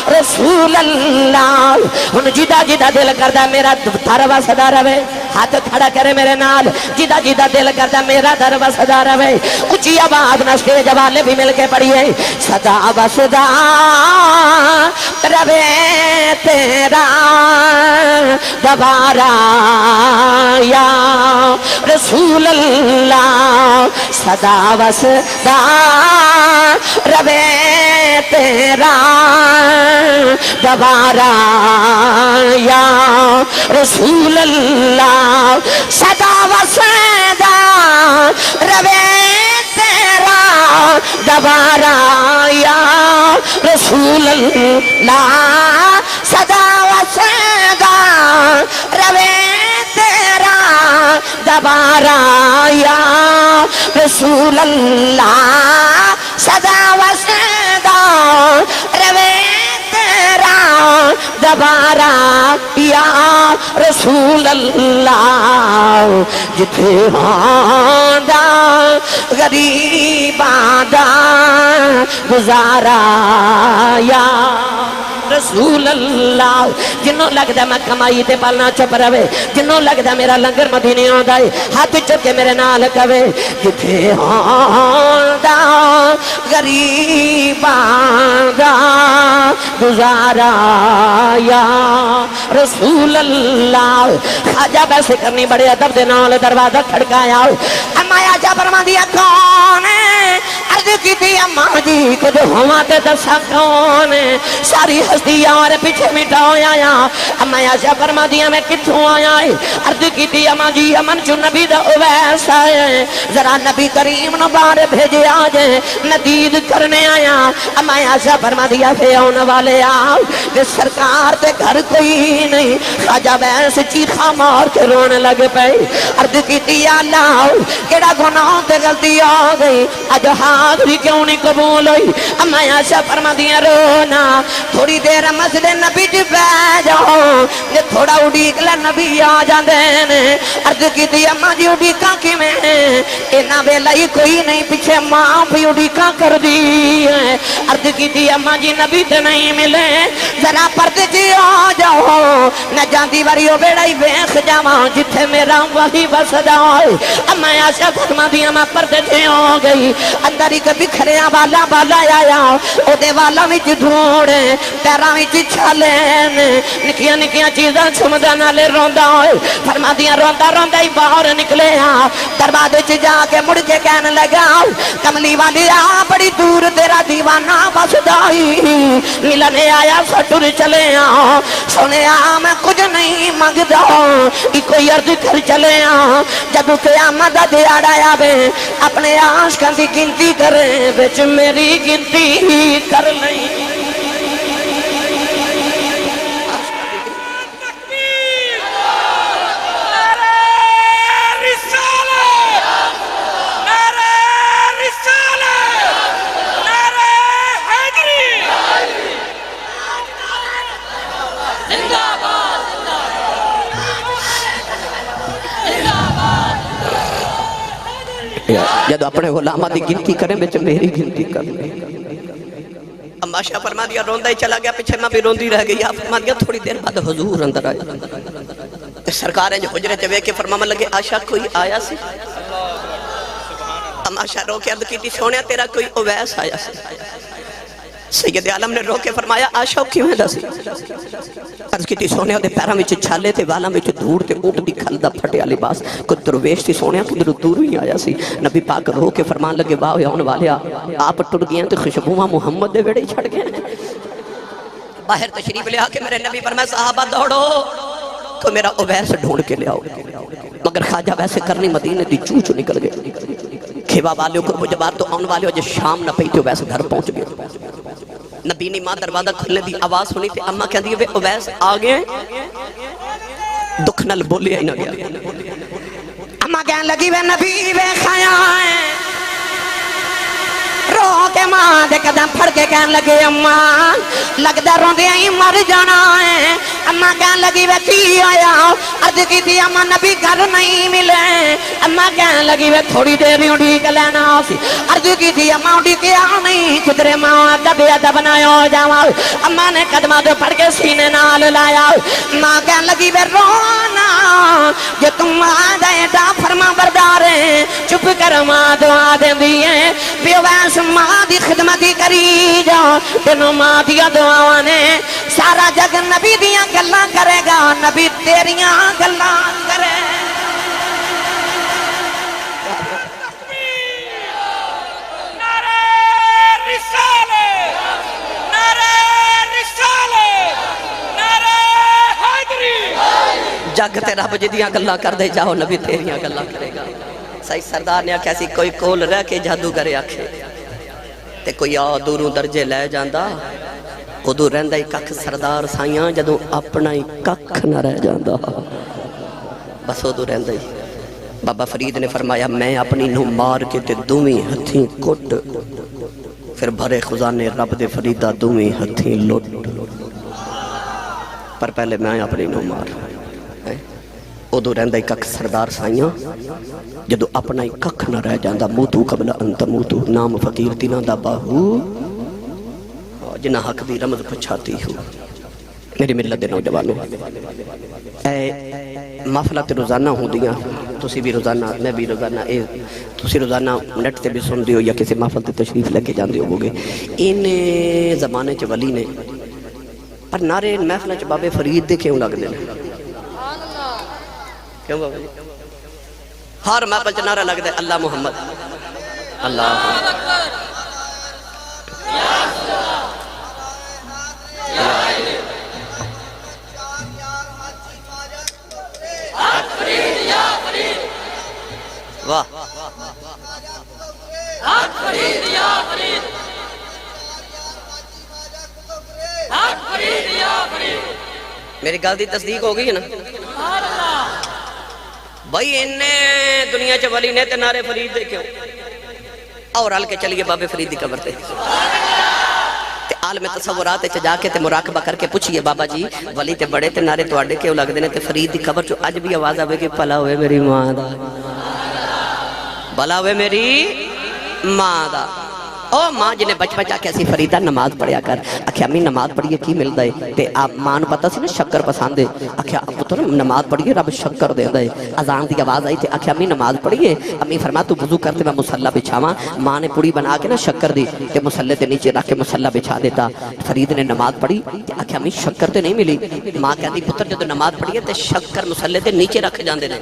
رسول اللہ ہن جدا جدا دل کردا میرا در وسدا رہے ہاتھ کھڑا کرے میرے نال جدا جدا دل کردا میرا در وسدا رہے اونچی آواز نہ اسٹیج والے بھی مل کے پڑھیے صدا وسدا رہے تیرا دوبارہ یا رسول اللہ صدا وسدا رہے تیرا دوبارہ یا رسول اللہ صدا وسدا رہے تیرا دوبارہ یا رسول اللہ صدا وسدا رہے تیرا دوبارہ یا رسول اللہ صدا وسدا رہے تیرا دوبارہ یا رسول اللہ جتھے ہوندا غریباں دا گزارا یا رسول اللہ جنوں لگدا میں کمائی تے پالنا چپ رہے جنوں لگدا میرا لنگر مدینے آندا ہے ہاتھ چک کے میرے نال کہے جتھے ہوندا غریباں دا گزارا یا رسول اللہ خواجہ ویسے کرنی بڑے ادب دے نال دروازہ کھڑکایا اما آجا فرماندی کون ہے عرض کی تھی اماں جی کچھ ہوا تے دسا کون ہے ساری ہستی اور پیچھے مٹھا آیا اما آجا فرماندی میں کتھوں آیا ہے عرض کی تھی اماں جی امن جو نبی دا اویس آئے ذرا نبی کریم نو باہر بھیجے آجے ندید کرنے آیا اما آجا فرماندی پہ آنے والے آؤ کہ سرکار تے گھر کوئی نہیں خواجہ ویس چیخا مار کے رونے لگ پے عرض کی تھی اللہ کیڑا گناہ تے غلطی آ گئی اج حاضری کیوں نہیں قبول ہوئی اما آشا فرماندی رونا تھوڑی دیر مسجد نبی جی بیٹھ جاؤ جے تھوڑا اڈیک لے نبی آ جاندے نے عرض کیتی اما جی اڈیکاں کیویں انہاں ویلا ہی کوئی نہیں پیچھے ماں بھی اڈیکاں کر دی ہے عرض کیتی اما جی نبی تے نہیں ملے ذرا پردے جی آ جاؤ نہ جاندی واری او بیڑا ہی ویکھ جاواں جتھے میرا وہی وسدا ہے اما آشا فرماندی میں پردے جی ہو گئی اندر ہی کبھی کھریاں والا والا آیا او دے والا وچ دھوڑے پیراں وچ چھالے نکیاں نکیاں چیزاں چھمدا نالے روندا ہوئے فرماندیاں روندا روندا ہی باہر نکلے دروازے چ جا کے مڑ کے کہنے لگا کملی والی آ بڑی دور تیرا دیوانہ بسدا ہی ملنے آیا سٹر چلے سنے میں کچھ نہیں منگدا کوئی عرض کر چلے جب قیامت دا دیہڑا آوے اپنے عاشقاں دی گنتی کرے وچ میری گنتی کر لئی جب اپنے غلامہ دی گنتی کریں بچ میری گنتی کر لیں اما شاہ فرما دیا روندہ ہی چلا گیا پیچھے میں بھی روندی رہ گئی فرما دیا تھوڑی دیر بعد حضور اندر آیا سرکار جو حجرے چوے کے فرمانے لگے آشا کوئی آیا سی اما شاہ رو کے عرض کی تھی سونے تیرا کوئی اویس آیا سی سید عالم نے رو کے فرمایا آشا کیوں ہے دسی عرض کی تھی سونے دے پیرا میں چھالے تھے والا میں دھوڑ تے اوٹ دی کھلدہ پھٹیا لباس کو درویش تھی سونے کدھر دور ہی آیا سی نبی پاک رو کے فرمان لگے واہ یون والے آپ ٹر گئے تو خوشبوواں محمد دے ویڑے چھڑ گئے باہر تشریف لے آکے میرے نبی فرمایا صحابہ دوڑو تو میرا اویس ڈھونڈ کے لے آؤ مگر خواجہ ویسے کرنی مدینے دی چوچو نکل گئے کھیوا والیوں کو مجھے بات تو آن والے ہو جو شام نہ پہی تھے ویسے گھر پہنچ گئے نبی نے ماں دروازہ کھلنے دی آواز سنی تھی اماں کہہ دیئے اویس آگئے دکھ نل بولی آئی نہ گیا اماں کہنے لگی وے نبی وے خیائیں رو کے ماں دے قدم پھڑ کے کہنے لگے اماں لگدہ روندے آئی مر جانا ہے اماں کہنے لگی وے کی آیا عرض کی تھی اماں نبی گھر نہیں ملے اماں کہنے لگی وے تھوڑی دیر اڑی کے لینا سی عرض کی تھی اماں اڑی کے آ نہیں کدرے ماں دبے ادب نہ ہو جاواں اماں نے قدمہ دے پھڑ کے سینے نال لایا ماں کہنے لگی وے رونا جو تم آ جائے دا فرما برداریں چپ کر ماں دعا دیں دیئے بے ویس ماں دی خدمتی کری جا تینوں ماں دیا دعاواں نے سارا جگ نبی دیاں گلاں کرے گا نبی تیریاں گلاں کرے جگ تے رب جدیاں گلاں کر دے جاؤ نبی تیریاں گلاں کرے گا صحیح سردار نے آکھیا سی کوئی کول رہ کے جادو کرے آکھے تے کوئی دوروں درجے لے جاندہ ادو رہندہ ہی ککھ سردار سائیاں جدو اپنا ہی ککھ نہ رہ جاندہ بس ادو رہندہ ہی بابا فرید نے فرمایا میں اپنی نو مار کے تے دومی ہتھیں کٹ پھر بھرے خزانے رب دے فریدہ دومی ہتھیں لٹ پر پہلے میں اپنی نو مار ادو رہندا کک سردار سائیاں جدو اپنا ہی کک نہ رہ جاندا موتو قبل انت موتو نام فقیر تینا دا باہو جنہ حق دی رمض پچھاتی ہو میری ملت دے نوجوانوں اے محفلات روزانہ ہوں دیاں تسی بھی روزانہ میں بھی روزانہ تسی روزانہ نیٹ تے بھی سن دیو یا کسی محفل تے تشریف لے کے جان دیو ہوگے ان زمانے چ ولی نے پر نعرے محفل چ بابے فرید دے کیوں لگ دے کیوں بابا جی ہر محفل چ نعرہ لگ دے اللہ محمد اللہ واہ میری گل دی تصدیق ہو گئی ہے نا بھائی انہیں دنیا چ ولی نے تے نعرے فرید دے کیوں اور ہل کے چلیے بابے فرید دی قبر تے عالم تصورات چ جا کے تے مراقبہ کر کے پوچھئے بابا جی ولی تے بڑے تے نعرے تواڈے کیوں لگدے نے تے فرید دی قبر چ اج بھی آواز آوے کہ بھلا ہوئے میری ماں دا بھلا ہوئے میری ماں دا او ماں جنہیں بچ بچا کے اسی فریدہ نماز پڑھیا کر اکھیا امی نماز پڑھیے کی مل دائے تے آپ ماں نو پتا سی نا شکر پسند دے اکھیا پتر نماز پڑھیے رب شکر دے دائے اذان دی آواز آئی تے اکھیا امی نماز پڑھیے امی فرما تو وضو کرتے میں مسلح بچھاواں ماں نے پوڑی بنا کے نا شکر دی تے مسلح تے نیچے رکھ کے مسلح بچھا دیتا فرید نے نماز پڑھی تے اکھیا امی شکر تے نہیں ملی ماں کہتی پتر جدو نماز پڑھیے تے شکر مسلح تے نیچے رکھ جاندے نے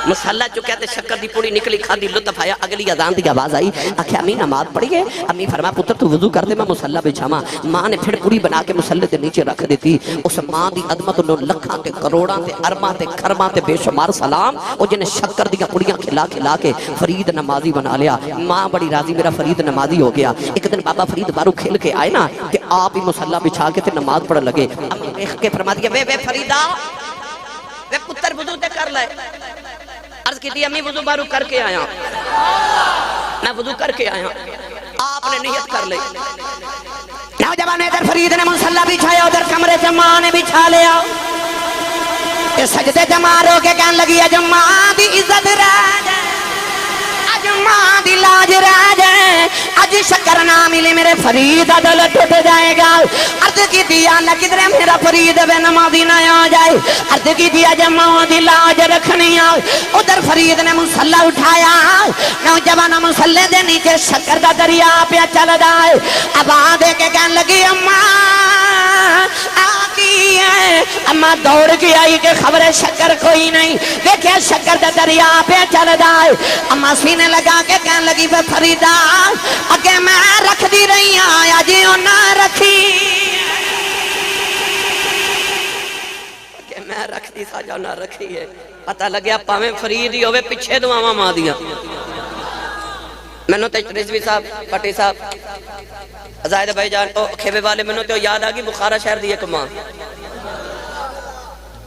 مسلح چکے تے شکر دی پوڑی نکلی کھا دی لطف آیا اگلی اذان دی آواز آئی اکھیا امی نماز پڑھیے امی فرما پتر تو وضو کر دے میں مسلح بچھاواں ماں نے پھر پوڑی بنا کے مسلح تے نیچے رکھ دیتی اس ماں دی عظمت نو لکھاں تے کروڑاں تے ارباں تے خرباں تے بے شمار سلام او جنہیں شکر دی پوڑیاں کھلا کھلا کے فرید نمازی بنا لیا ماں بڑی راضی میرا فرید نمازی ہو گیا ایک دن بابا فرید بارو کھیل کے آئے نا کہ آپ ہی مسلح بچھا کے تے نماز پڑھ لگے امی دیکھ کے فرما دیا وے فریدہ وے پتر وضو تے کر لائے عرض کی تھی امی وضو بارو کر کے آیا میں وضو کر کے آیا آپ نے نیت کر لے نوجوان ادھر فرید نے مسلح بچھایا ادھر کمرے سے ماں نے بچھا لیا یہ سجدے جمع رو کے کہنے لگی اج ماں دی عزت رہ جائے اج ماں دی لاج رہ جائے اج شکر نہ ملے میرے فرید دل ٹوٹ جائے گا عرض کی دیا نہ کدھر میرا فرید بے نمازی نہ آ جائے عرض کی دیا جب ماں دی لاج رکھنی آئے ادھر فرید نے مسلح اٹھایا نوجوان مسلح دے نیچے شکر دا دریا پہ چل جائے اب آدھے کے کہنے لگی اماں آگئی ہے اماں دوڑ کے آئی کہ خبر شکر کوئی نہیں دیکھیں شکر دا دریا پہ چل جائے اماں سینے لگا کے کہنے لگی وہ فریدہ اگے میں رکھ دی رہی آیا جی نہ رکھی اگے میں رکھ دی سا جو نہ رکھی ہے پتہ لگیا پاویں فرید ہی ہوئے پچھے دعاواں ماں دیا میں نو تے رضوی صاحب پٹی صاحب زاہد بھائی جان کھیبے والے میں نو تے یاد آگی بخارا شہر دی ایک ماں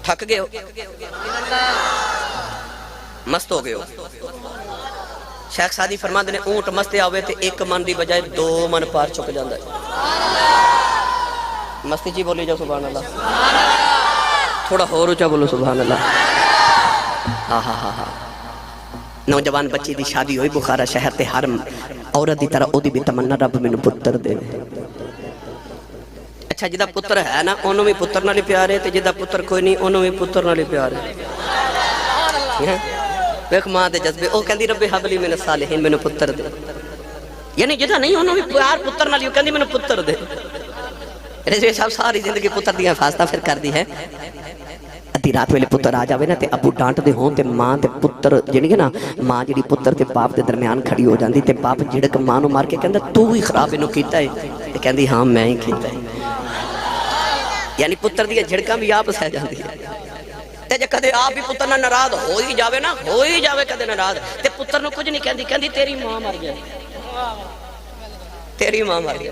تھک گئے ہو مست ہو گئے ہو شیخ سادی فرما دے نے اونٹ مستے آوے تے ایک من دی بجائے 2 من پار چک جاندہ ہے مستی جی بولی جاؤ سبحان اللہ تھوڑا ہو روچا بولو سبحان اللہ نوجوان بچی دی شادی ہوئی بخارا شہر تے ہر عورت دی طرح او دی بھی تمنا رب میں پتر دے اچھا جدہ پتر ہے نا انہوں میں پتر نہ لی پیارے تے جدہ پتر کوئی نہیں انہوں میں پتر نہ لی پیارے ایک ماں دے جذبے او کہندی رب حبلی من الصالحین میں پتر دے یعنی جدہ نہیں انہوں میں پیار پتر نہ لیو کہندی میں پتر دے رضوی صاحب ساری زندگی پتر دیا فاستہ پھر کر دی ہے ادھی رات ویلے پتر آ جاوے نا تے ابو ڈانٹ دے ہوں تے ماں تے پتر جنگے نا ماں جڑی پتر تے باپ دے درمیان کھڑی ہو جاندی تے باپ جڑک ماں نو مار کے کہندا تو ہی خراب انہوں کیتا ہے تے کہندی ہاں میں ہی کیتا ہے یعنی پتر دیا جھڑکاں بھی آپ سہ جاندی ہے تے جے کدے آپ بھی پتر نہ ناراض ہو ہی جاوے نا ہو ہی جاوے کدے ناراض تے پتر نو کچھ نہیں کہندی کہندی تیری ماں مر گئی تیری ماں مر گئی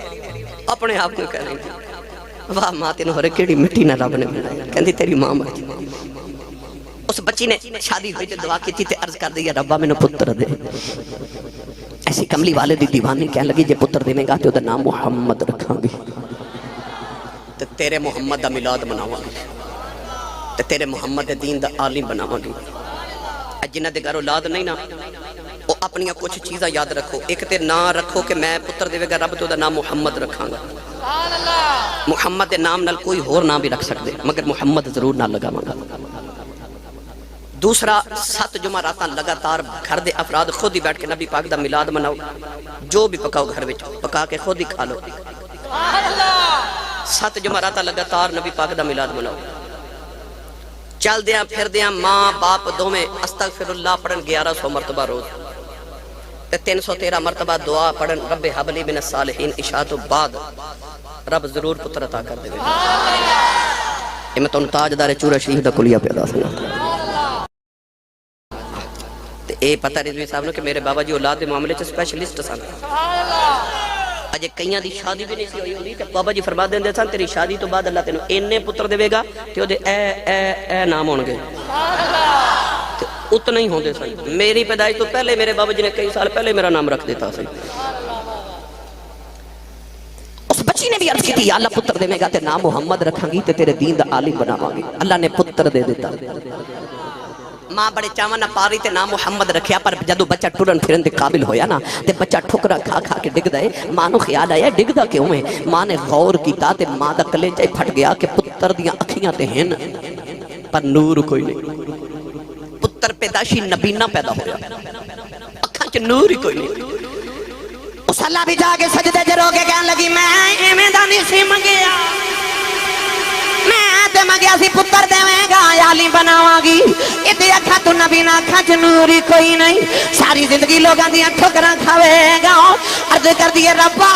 اپنے آپ کو کہہ رہی تھی واہ ماں تینوں ہو رہے کیڑی مٹی نہ رب نے بنایا کہندی تیری ماں مر گئی اس بچی نے شادی ہوئی تے دعا کی تھی تے عرض کر دیا ربا میں نے پتر دے ایسی کملی والے دی دیوانی کہنے لگی جے پتر دینے گا تے ادھر نام محمد رکھاں گی تے تیرے محمد دا میلاد مناواں گی تے تیرے محمد دے دین دا عالم بناواں گی۔ جنہ دے گھر اولاد نہیں نا وہ اپنی کچھ چیزاں یاد رکھو، ایک تے نام رکھو کہ میں پتر دے گا رب تو دا نام محمد رکھاں گا، محمد دے نام نال کوئی ہور نام بھی رکھ سکتے مگر محمد ضرور نہ لگاواں گا۔ دوسرا 7 جمعراتاں لگاتار گھر دے افراد خود ہی بیٹھ کے نبی پاک دا میلاد مناؤ، جو بھی پکاؤ گھر وچ پکا کے خود ہی کھا لو۔ 7 جمعراتاں لگاتار نبی پاک دا میلاد مناؤ۔ چل دیاں پھر دیاں ماں باپ دوویں استغفر اللہ پڑھن 1100 مرتبہ روز تے 313 مرتبہ دعا پڑھن رب حبلی من الصالحین عشاء تو بعد رب ضرور پتر عطا کر دے گا۔ یہ میں تانوں تاجدار چورا شریف دا کلیہ پیدا سنا تے اے پتہ رضوی صاحب نے کہ میرے بابا جی اولاد دے معاملے چ اسپیشلسٹ سن۔ اجے کئیاں دی شادی بھی نہیں سی ہوئی ہوندی تے بابا جی فرما دیندے سن تیری شادی تو بعد اللہ تینوں اینے پتر دے گا تے او دے اے نام ہون گے تے اتنا ہی ہوندے سن۔ میری پیدائش تو پہلے میرے بابا جی نے کئی سال پہلے میرا نام رکھ دیتا سی۔ اس بچی نے بھی عرض کی تھی یا اللہ پتر دے گا تے نام محمد رکھاں گی تے تیرے دین دا عالم بناواں گی۔ اللہ نے پتر دے دیتا۔ ماں بڑے چاواں نہ پاری تے نام محمد رکھیا، پر جدو بچہ ٹرن پھرن دے قابل ہویا نا تے بچہ ٹھکرا کھا کھا کے ڈگ دے، ماں نو خیال آیا ڈگ دا کیوں ہے؟ ماں نے غور کیتا تے ماں دا کلیجہ پھٹ گیا کہ پتر دیاں اکھیاں تے ہن پر نور کوئی نہیں۔ پتر پیدائشی نبینہ پیدا ہویا، اکھاں چ نور ہی کوئی نہیں۔ اس اللہ بھی جا کے سجدے چ رو کے کہن لگی میں ایویں دا نہیں سی منگیا، میں تے منگیا سی پتر دیویں گا عالم بناواں گی۔ ادھے اکھاں تو نبی نہ اکھاں چ نور ہی کوئی نہیں، ساری زندگی لوگاں دیاں ٹھکراں کھاوے گا۔ عرض کر دیے ربا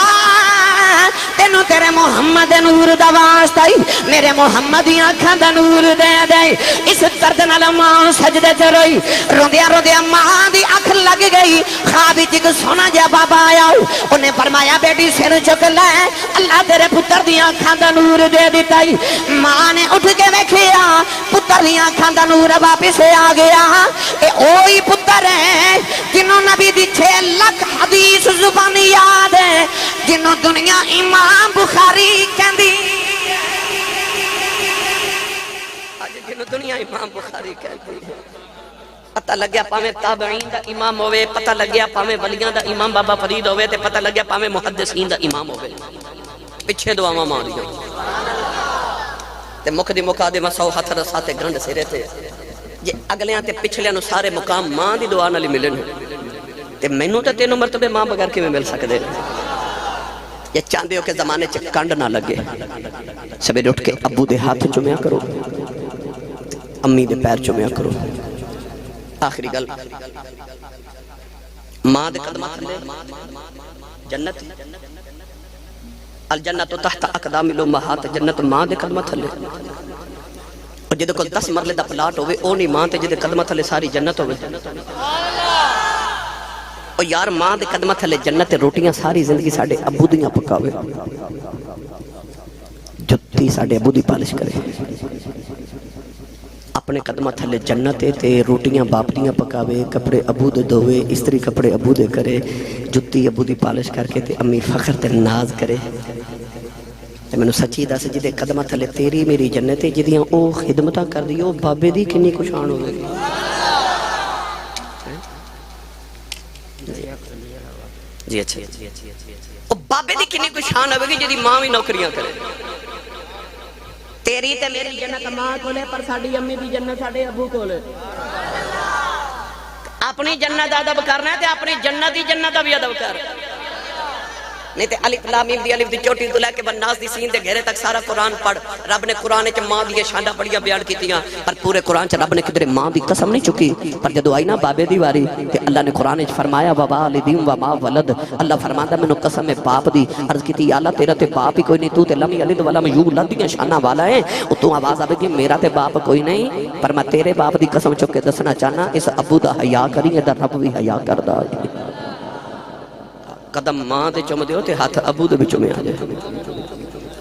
تینوں تیرے محمد نور دا واسطہ ہی میرے محمد دیاں اکھاں دا نور دے دے۔ اس درد نال ماں سجدے چ روئی، روندیاں روندیاں ماں دی اکھ لگ گئی۔ خواب وچ ایک سونا جہا بابا آیا، انہیں فرمایا بیٹی سر چک لے، اللہ تیرے پتر دیاں اکھاں دا نور دے دتا ہی۔ ماں نے اٹھ کے ویکھیا پتر دیاں اکھاں دا نور واپس آ گیا۔ اے اوہی پتر ہے جنوں نبی دی 6 لاکھ حدیث زبانی یاد ہے، جنوں دنیا امام بخاری کہندی، اج جنوں دنیا امام بخاری کہندی۔ پتہ لگیا پاویں تابعین دا امام ہوئے، پتہ لگیا پاویں ولیاں دا امام بابا فرید ہوئے تے پتہ لگیا پاویں محدثین دا امام ہوئے، پیچھے دعاواں ماریاں تے مکھ دی مکا دے مسو ہتھ رساتے گنڈ سرے تے جے اگلیاں تے پچھلیاں نو سارے مقام ماں دی دعا نال ملن تے مینوں تے 3 مرتبے ماں بغیر کیویں مل سکدے؟ یہ چاہندے ہو کہ زمانے چ کنڈ نہ لگے، سویرے اٹھ کے ابو دے ہاتھ چومیا کرو، امی دے پیر چومیا کرو۔ آخری گل ماں دے قدمہ تھلے جنت، الجنت تحت اقدام الامہات، جنت ماں دے قدمہ تھلے۔ اور جدے کول 10 مرلے دا پلاٹ ہوئے او نہیں ماں تے جدے قدمہ تھلے ساری جنت ہوئے۔ اور یار ماں دے قدمہ تھلے جنت روٹیاں ساری زندگی ساڑھے ابو دیاں پکاوے، جتی ساڑھے ابو دی پالش کرے۔ اپنے قدمہ تھلے جنت تے روٹیاں باپ دیاں پکاوے، کپڑے ابو دے دوے، استری کپڑے ابو دے کرے، جتی ابو دی پالش کر کے تے امی فخر تے ناز کرے۔ تے میں نے سچی دس جدے قدمہ تھلے تیری میری جنت جدیاں او خدمتاں کر دی او بابے دی کنی کو شان ہوئے گی۔ جی اچھا او بابے دی کنی کو شان ہوئے گی جدی ماں بھی نوکریاں کرے۔ تیری تے میری جنت ماں کولے پر ساڑی امی دی جنت ساڑے ابو کولے۔ اپنی جنت ادب کرنا ہے تے اپنی جنت دی جنت بھی ادب کر، نہیں تے الف لام میم دی الف دی چوٹی تو لے کے بناس دی سین دے گھیرے تک سارا قرآن پڑھ۔ رب نے قرآن چ ماں دی شاناں بڑیاں بیان کیتیاں، پر پورے قرآن چ رب نے کدھر ماں دی قسم نہیں چکی۔ پر جدو آئی نا بابے دی واری تے اللہ نے قرآن چ فرمایا ووالدین وما ولد، اللہ فرماندا مینوں قسم ہے باپ دی۔ عرض کیتی یا اللہ تیرا تے باپ ہی کوئی نہیں، تو تے لم یلد ولم یولد دیاں شاناں والا ہے۔ اتوں آواز آوے گی میرا تے باپ کوئی نہیں، پر میں تیرے باپ دی قسم چک کے دسنا چاہنا اس ابو دا حیا کری اے دا رب بھی حیا کردا ہے۔ قدم ماں دے چوم دیو تے ہاتھ ابو دے بچوں میں آ جائے۔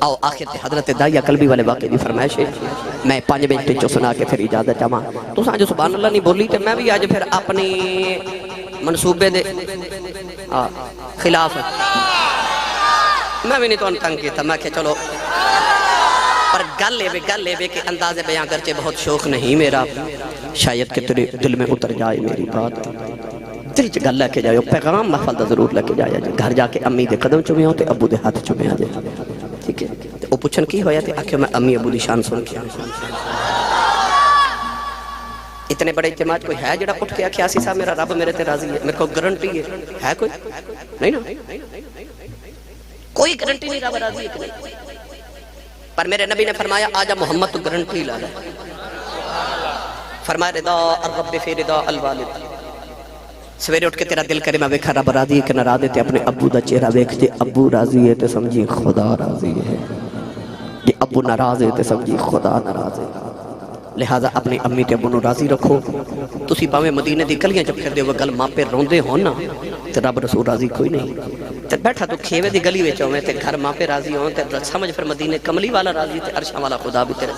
آؤ آخر تے حضرت داعیہ قلبی والے واقعے دی فرمائش ہے، میں 5 منٹ چو سنا کے پھر اجازت چاہواں۔ تو ساں جو سبحان اللہ نہیں بولی تے میں بھی آج پھر اپنی منصوبے دے خلاف میں بھی نہیں تو تنگ کیتا، میں کہ چلو گل ہے کہ انداز بیان کرچے بہت شوق نہیں میرا، شاید کہ تیرے دل میں اتر جائے میری بات، دل چ گل لے کے جائے، پیغام محفل دا ضرور لے کے جایا جائے، گھر جا کے امی دے قدم چومے ہوں تے ابو دے ہاتھ چومے آ جائے، ٹھیک ہے؟ وہ پوچھن کی ہویا تے آکھے میں امی ابو دی شان سن کے اتنے بڑے اجتماعات کوئی ہے جڑا اٹھ کے آکھے آسی صاحب میرا رب میرے تے راضی ہے، میرے کو گارنٹی ہے کوئی نہیں نا، کوئی گارنٹی نہیں رب راضی ہے کہ نہیں، پر میرے نبی نے فرمایا آجا محمد تو گارنٹی لا رہا ہے، فرمایا رضا الرب فی رضا الوالد، سویرے اٹھ کے تیرا دل کرے میں ویکھا رب راضی ہے کہ ناراض ہے تے اپنے ابو دا چہرہ ویکھ جے ابو راضی ہے تے سمجھی خدا راضی ہے، جے ابو ناراض ہے تے سمجھی خدا ناراض ہے، لہذا اپنی امی تے ابو نو راضی رکھو، تسی پاویں مدینے دی گلیاں چ پھردے ہو گل ماں پہ روندے ہون نا تے رب رسول راضی کوئی نہیں، تے بیٹھا تو کھیوے دی گلی وچ ہوویں تے گھر ماں پہ راضی ہون تے سمجھ پھر مدینے کملی والا راضی تے عرشاں والا خدا بھی تیرے